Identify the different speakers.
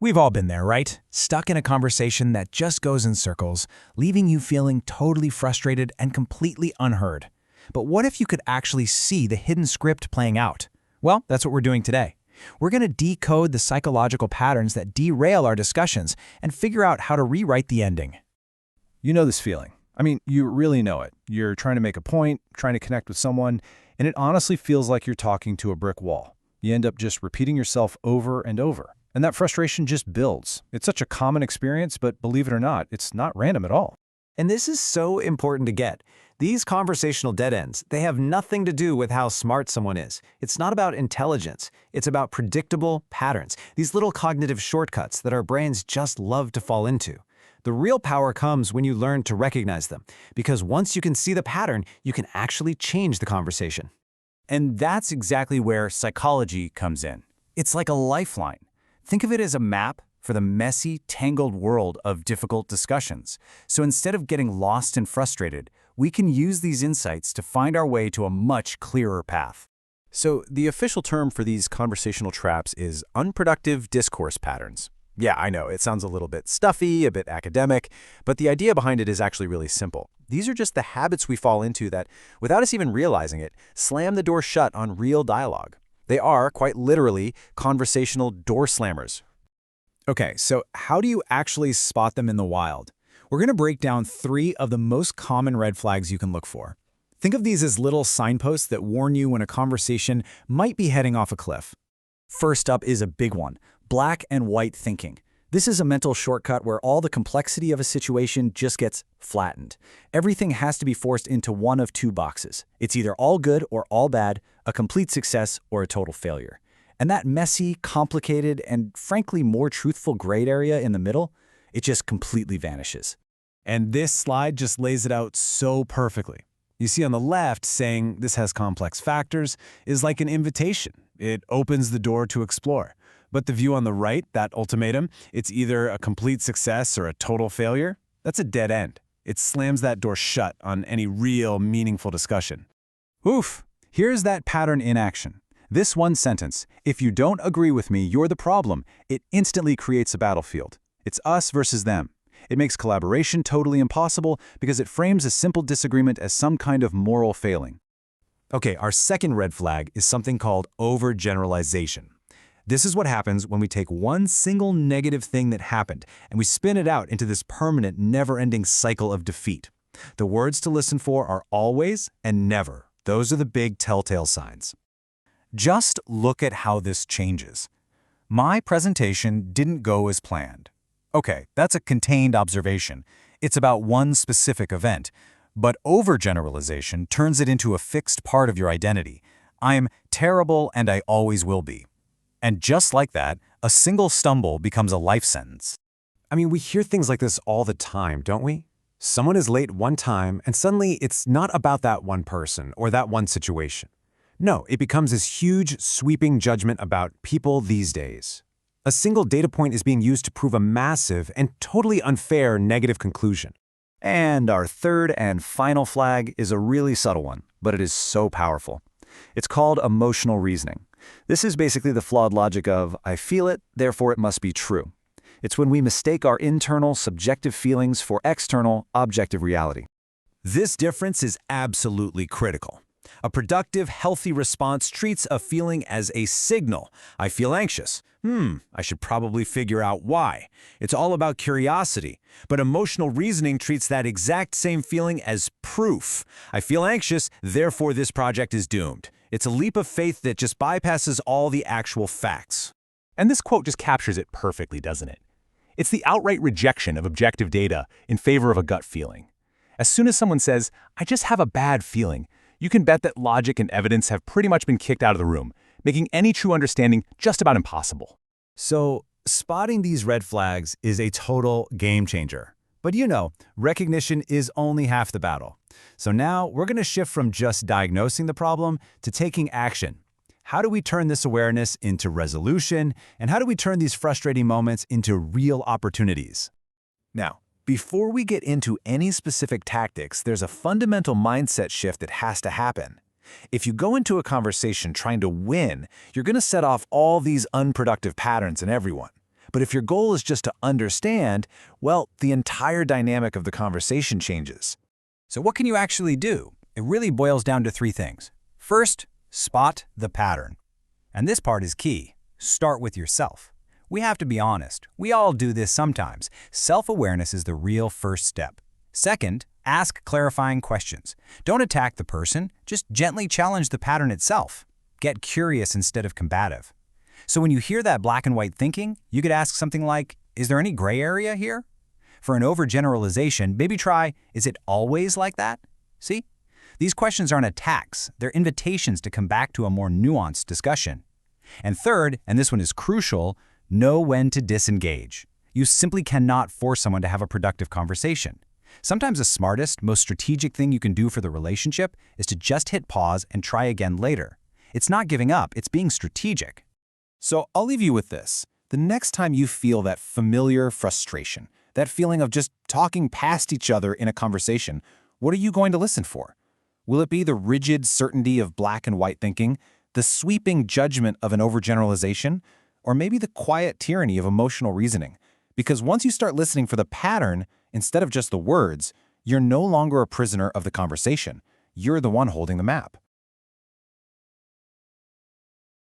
Speaker 1: We've all been there, right? Stuck in a conversation that just goes in circles, leaving you feeling totally frustrated and completely unheard. But what if you could actually see the hidden script playing out? Well, that's what we're doing today. We're going to decode the psychological patterns that derail our discussions and figure out how to rewrite the ending.
Speaker 2: You know this feeling. I mean, you really know it. You're trying to make a point, trying to connect with someone, and it honestly feels like you're talking to a brick wall. You end up just repeating yourself over and over. And that frustration just builds. It's such a common experience, but believe it or not, it's not random at all.
Speaker 3: And this is so important to get. These conversational dead ends, they have nothing to do with how smart someone is. It's not about intelligence. It's about predictable patterns, these little cognitive shortcuts that our brains just love to fall into. The real power comes when you learn to recognize them, because once you can see the pattern, you can actually change the conversation.
Speaker 4: And that's exactly where psychology comes in. It's like a lifeline. Think of it as a map for the messy, tangled world of difficult discussions. So instead of getting lost and frustrated, we can use these insights to find our way to a much clearer path.
Speaker 5: So the official term for these conversational traps is unproductive discourse patterns. Yeah, I know, it sounds a little bit stuffy, a bit academic, but the idea behind it is actually really simple. These are just the habits we fall into that, without us even realizing it, slam the door shut on real dialogue. They are, quite literally, conversational door slammers.
Speaker 1: Okay, so how do you actually spot them in the wild? We're going to break down 3 of the most common red flags you can look for. Think of these as little signposts that warn you when a conversation might be heading off a cliff. First up is a big one, black and white thinking. This is a mental shortcut where all the complexity of a situation just gets flattened. Everything has to be forced into one of 2 boxes. It's either all good or all bad, a complete success or a total failure. And that messy, complicated, and frankly more truthful gray area in the middle, it just completely vanishes.
Speaker 2: And this slide just lays it out so perfectly. You see on the left, saying this has complex factors is like an invitation. It opens the door to explore. But the view on the right, that ultimatum, it's either a complete success or a total failure. That's a dead end. It slams that door shut on any real, meaningful discussion.
Speaker 4: Oof! Here's that pattern in action. This one sentence, if you don't agree with me, you're the problem, it instantly creates a battlefield. It's us versus them. It makes collaboration totally impossible because it frames a simple disagreement as some kind of moral failing.
Speaker 3: Okay, our second red flag is something called overgeneralization. This is what happens when we take one single negative thing that happened and we spin it out into this permanent, never-ending cycle of defeat. The words to listen for are always and never. Those are the big telltale signs.
Speaker 4: Just look at how this changes. My presentation didn't go as planned. Okay, that's a contained observation. It's about one specific event. But overgeneralization turns it into a fixed part of your identity. I'm terrible and I always will be. And just like that, a single stumble becomes a life sentence.
Speaker 3: I mean, we hear things like this all the time, don't we? Someone is late one time, and suddenly it's not about that one person or that one situation. No, it becomes this huge, sweeping judgment about people these days. A single data point is being used to prove a massive and totally unfair negative conclusion.
Speaker 5: And our third and final flag is a really subtle one, but it is so powerful. It's called emotional reasoning. This is basically the flawed logic of, I feel it, therefore it must be true. It's when we mistake our internal, subjective feelings for external, objective reality.
Speaker 3: This difference is absolutely critical. A productive, healthy response treats a feeling as a signal. I feel anxious. I should probably figure out why. It's all about curiosity. But emotional reasoning treats that exact same feeling as proof. I feel anxious, therefore this project is doomed. It's a leap of faith that just bypasses all the actual facts.
Speaker 6: And this quote just captures it perfectly, doesn't it? It's the outright rejection of objective data in favor of a gut feeling. As soon as someone says, I just have a bad feeling, you can bet that logic and evidence have pretty much been kicked out of the room, making any true understanding just about impossible.
Speaker 3: So, spotting these red flags is a total game changer. But you know, recognition is only half the battle. So now we're going to shift from just diagnosing the problem to taking action. How do we turn this awareness into resolution? And how do we turn these frustrating moments into real opportunities? Now, before we get into any specific tactics, there's a fundamental mindset shift that has to happen. If you go into a conversation trying to win, you're going to set off all these unproductive patterns in everyone.
Speaker 2: But if your goal is just to understand, well, the entire dynamic of the conversation changes.
Speaker 4: So what can you actually do? It really boils down to three things. First, spot the pattern. And this part is key. Start with yourself. We have to be honest. We all do this sometimes. Self-awareness is the real first step. Second, ask clarifying questions. Don't attack the person, just gently challenge the pattern itself. Get curious instead of combative. So when you hear that black and white thinking, you could ask something like, is there any gray area here? For an overgeneralization, maybe try, is it always like that? See? These questions aren't attacks, they're invitations to come back to a more nuanced discussion. And third, and this one is crucial, know when to disengage. You simply cannot force someone to have a productive conversation. Sometimes the smartest, most strategic thing you can do for the relationship is to just hit pause and try again later. It's not giving up, it's being strategic.
Speaker 2: So I'll leave you with this. The next time you feel that familiar frustration, that feeling of just talking past each other in a conversation, what are you going to listen for? Will it be the rigid certainty of black and white thinking, the sweeping judgment of an overgeneralization, or maybe the quiet tyranny of emotional reasoning? Because once you start listening for the pattern, instead of just the words, you're no longer a prisoner of the conversation. You're the one holding the map.